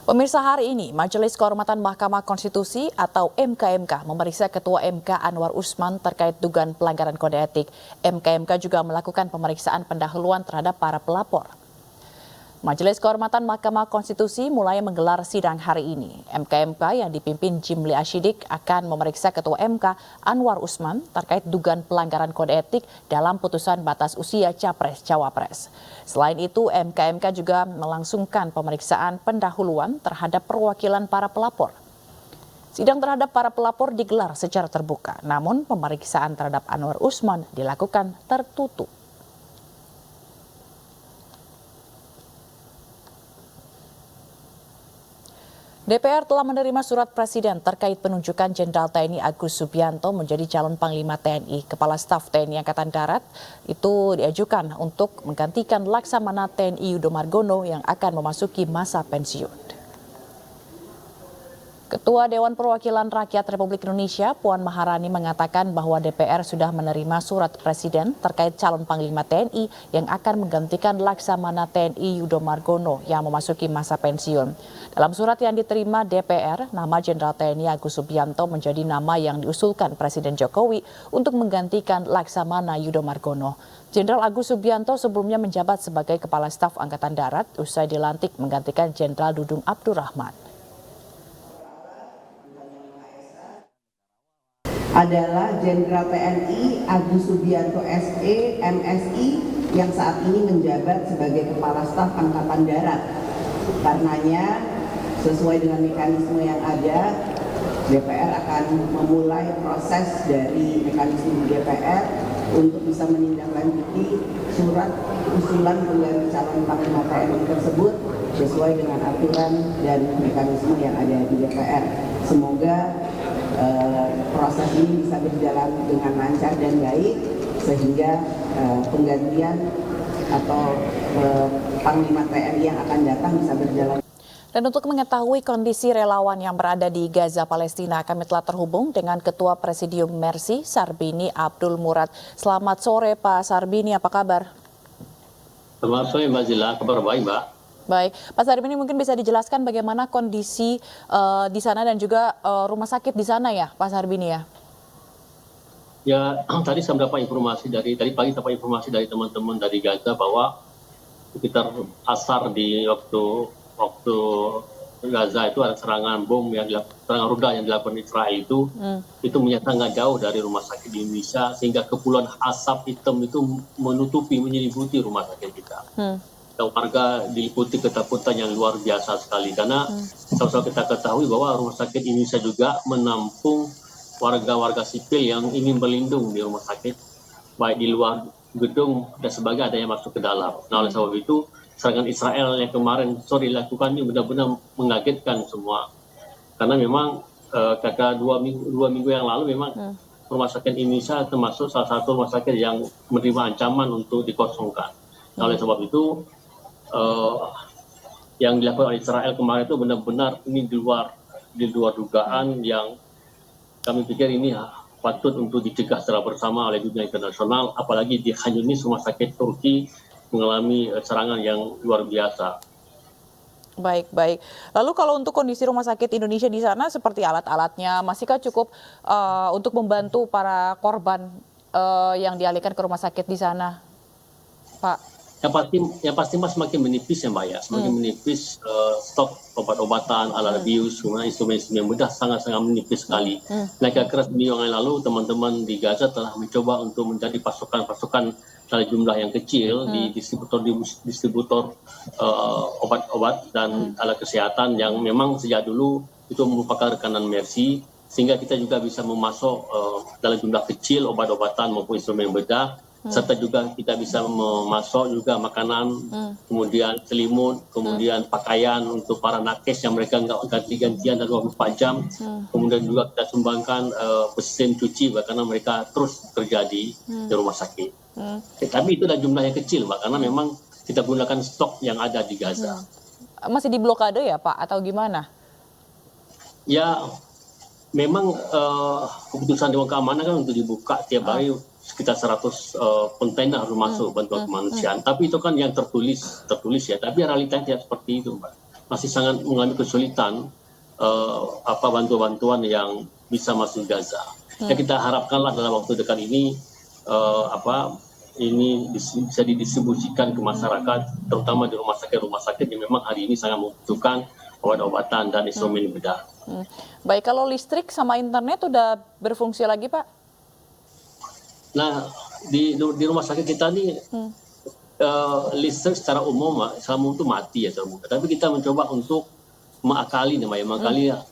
Pemirsa, hari ini Majelis Kehormatan Mahkamah Konstitusi atau MKMK memeriksa Ketua MK Anwar Usman terkait dugaan pelanggaran kode etik. MKMK juga melakukan pemeriksaan pendahuluan terhadap para pelapor. Majelis Kehormatan Mahkamah Konstitusi mulai menggelar sidang hari ini. MKMK yang dipimpin Jimli Ashidik akan memeriksa Ketua MK Anwar Usman terkait dugaan pelanggaran kode etik dalam putusan batas usia Capres-Cawapres. Selain itu, MKMK juga melangsungkan pemeriksaan pendahuluan terhadap perwakilan para pelapor. Sidang terhadap para pelapor digelar secara terbuka, namun pemeriksaan terhadap Anwar Usman dilakukan tertutup. DPR telah menerima surat Presiden terkait penunjukan Jenderal TNI Agus Subianto menjadi calon Panglima TNI. Kepala Staf TNI Angkatan Darat itu diajukan untuk menggantikan Laksamana TNI Yudo Margono yang akan memasuki masa pensiun. Ketua Dewan Perwakilan Rakyat Republik Indonesia, Puan Maharani, mengatakan bahwa DPR sudah menerima surat Presiden terkait calon Panglima TNI yang akan menggantikan Laksamana TNI Yudo Margono yang memasuki masa pensiun. Dalam surat yang diterima DPR, nama Jenderal TNI Agus Subianto menjadi nama yang diusulkan Presiden Jokowi untuk menggantikan Laksamana Yudo Margono. Jenderal Agus Subianto sebelumnya menjabat sebagai Kepala Staf Angkatan Darat usai dilantik menggantikan Jenderal Dudung Abdurrahman. Adalah Jenderal TNI Agus Subianto SE, MSI, yang saat ini menjabat sebagai Kepala Staf Angkatan Darat. Karenanya, sesuai dengan mekanisme yang ada, DPR akan memulai proses dari mekanisme DPR untuk bisa menindaklanjuti surat usulan pengganti calon Panglima TNI tersebut sesuai dengan aturan dan mekanisme yang ada di DPR. Semoga proses ini bisa berjalan dengan lancar dan baik sehingga penggantian atau Panglima TNI yang akan datang bisa berjalan. Dan untuk mengetahui kondisi relawan yang berada di Gaza, Palestina, kami telah terhubung dengan Ketua Presidium Mercy, Sarbini Abdul Murad. Selamat sore Pak Sarbini, apa kabar? Selamat sore Mbak Zila, kabar baik Mbak. Baik, Pak Sarbini mungkin bisa dijelaskan bagaimana kondisi di sana dan juga rumah sakit di sana ya Pak Sarbini ya? Ya, tadi saya mendapat informasi tadi pagi dapat informasi dari teman-teman dari Gaza bahwa sekitar asar di waktu Gaza itu ada serangan bom serangan rudal yang dilakukan Israel itu menyata nggak jauh dari rumah sakit di Indonesia sehingga kepulan asap hitam itu menyelimuti rumah sakit kita. Warga diliputi ketakutan yang luar biasa sekali karena sama-sama kita ketahui bahwa rumah sakit Indonesia juga menampung warga-warga sipil yang ingin berlindung di rumah sakit baik di luar gedung dan sebagainya ada yang masuk ke dalam. Nah oleh sebab itu serangan Israel yang kemarin sore dilakukan ini benar-benar mengagetkan semua karena memang kakak dua minggu yang lalu memang rumah sakit Indonesia termasuk salah satu rumah sakit yang menerima ancaman untuk dikosongkan. Nah oleh sebab itu yang dilakukan oleh Israel kemarin itu benar-benar ini di luar dugaan yang kami pikir ini patut untuk dicegah secara bersama oleh dunia internasional, apalagi di Khan Yunis rumah sakit Turki mengalami serangan yang luar biasa. Baik. Lalu kalau untuk kondisi rumah sakit Indonesia di sana seperti alat-alatnya, masihkah cukup untuk membantu para korban yang dialihkan ke rumah sakit di sana, Pak? Yang pasti Mas semakin menipis ya Mbak ya, semakin menipis stok obat-obatan, alat bius, instrumen-instrumen mudah sangat-sangat menipis sekali. Nah kira-kira seminggu yang lalu teman-teman di Gaza telah mencoba untuk menjadi pasukan dalam jumlah yang kecil di distributor obat-obat dan alat kesehatan yang memang sejak dulu itu merupakan rekanan Mercy, sehingga kita juga bisa memasok dalam jumlah kecil obat-obatan maupun instrumen bedah. Serta juga kita bisa memasok juga makanan, kemudian selimut, kemudian pakaian untuk para nakes yang mereka nggak ganti-gantian dalam 24 jam. Kemudian juga kita sumbangkan mesin cuci karena mereka terus kerja di rumah sakit. Tapi itu adalah jumlah yang kecil Mbak, karena memang kita gunakan stok yang ada di Gaza. Masih di blokade ya Pak atau gimana? Ya memang keputusan Dewan Keamanan kan untuk dibuka tiap hari sekitar 100 kontainer harus masuk bantuan kemanusiaan. Tapi itu kan yang tertulis ya. Tapi realitanya tidak seperti itu, Mbak. masih sangat mengalami kesulitan bantuan-bantuan yang bisa masuk Gaza. Ya, kita harapkanlah dalam waktu dekat ini ini bisa didistribusikan ke masyarakat, terutama di rumah sakit yang memang hari ini sangat membutuhkan obat-obatan dan instrumen bedah. Baik, kalau listrik sama internet udah berfungsi lagi, Pak? Nah, di rumah sakit kita nih listrik secara umum itu mati ya, tapi kita mencoba untuk mengakali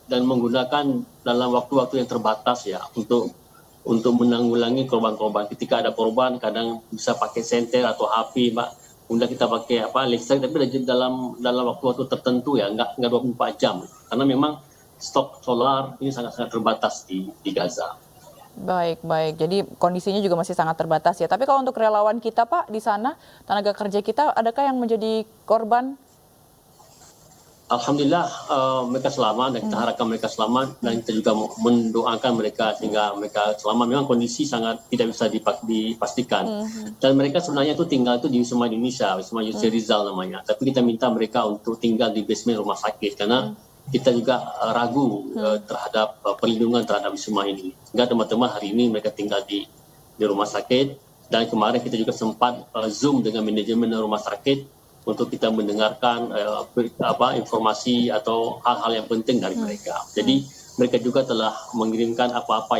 dan menggunakan dalam waktu-waktu yang terbatas ya untuk menanggulangi korban-korban. Ketika ada korban, kadang bisa pakai senter atau HP, Mbak. Kemudian kita pakai listrik, tapi dalam waktu-waktu tertentu ya, nggak 24 jam. Karena memang stok solar ini sangat-sangat terbatas di Gaza. Baik. Jadi kondisinya juga masih sangat terbatas ya. Tapi kalau untuk relawan kita, Pak, di sana, tenaga kerja kita, adakah yang menjadi korban? Alhamdulillah mereka selamat dan kita harapkan mereka selamat dan kita juga mendoakan mereka sehingga mereka selamat. Memang kondisi sangat tidak bisa dipastikan dan mereka sebenarnya tinggal di Wisma Indonesia, Wisma Yusri Rizal namanya. Tapi kita minta mereka untuk tinggal di basement rumah sakit karena kita juga ragu terhadap perlindungan terhadap wisma ini. Sehingga teman-teman hari ini mereka tinggal di rumah sakit dan kemarin kita juga sempat Zoom dengan manajemen rumah sakit untuk kita mendengarkan informasi atau hal-hal yang penting dari mereka. Jadi mereka juga telah mengirimkan apa-apa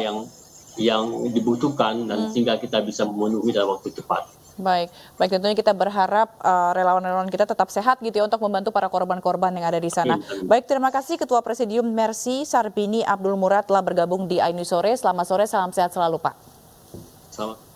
yang dibutuhkan dan sehingga kita bisa memenuhi dalam waktu cepat. Baik. Tentunya kita berharap relawan-relawan kita tetap sehat gitu ya untuk membantu para korban-korban yang ada di sana. Baik, terima kasih Ketua Presidium Mercy Sarbini Abdul Murad telah bergabung di iNews Sore. Selamat sore, salam sehat selalu, Pak. Selamat.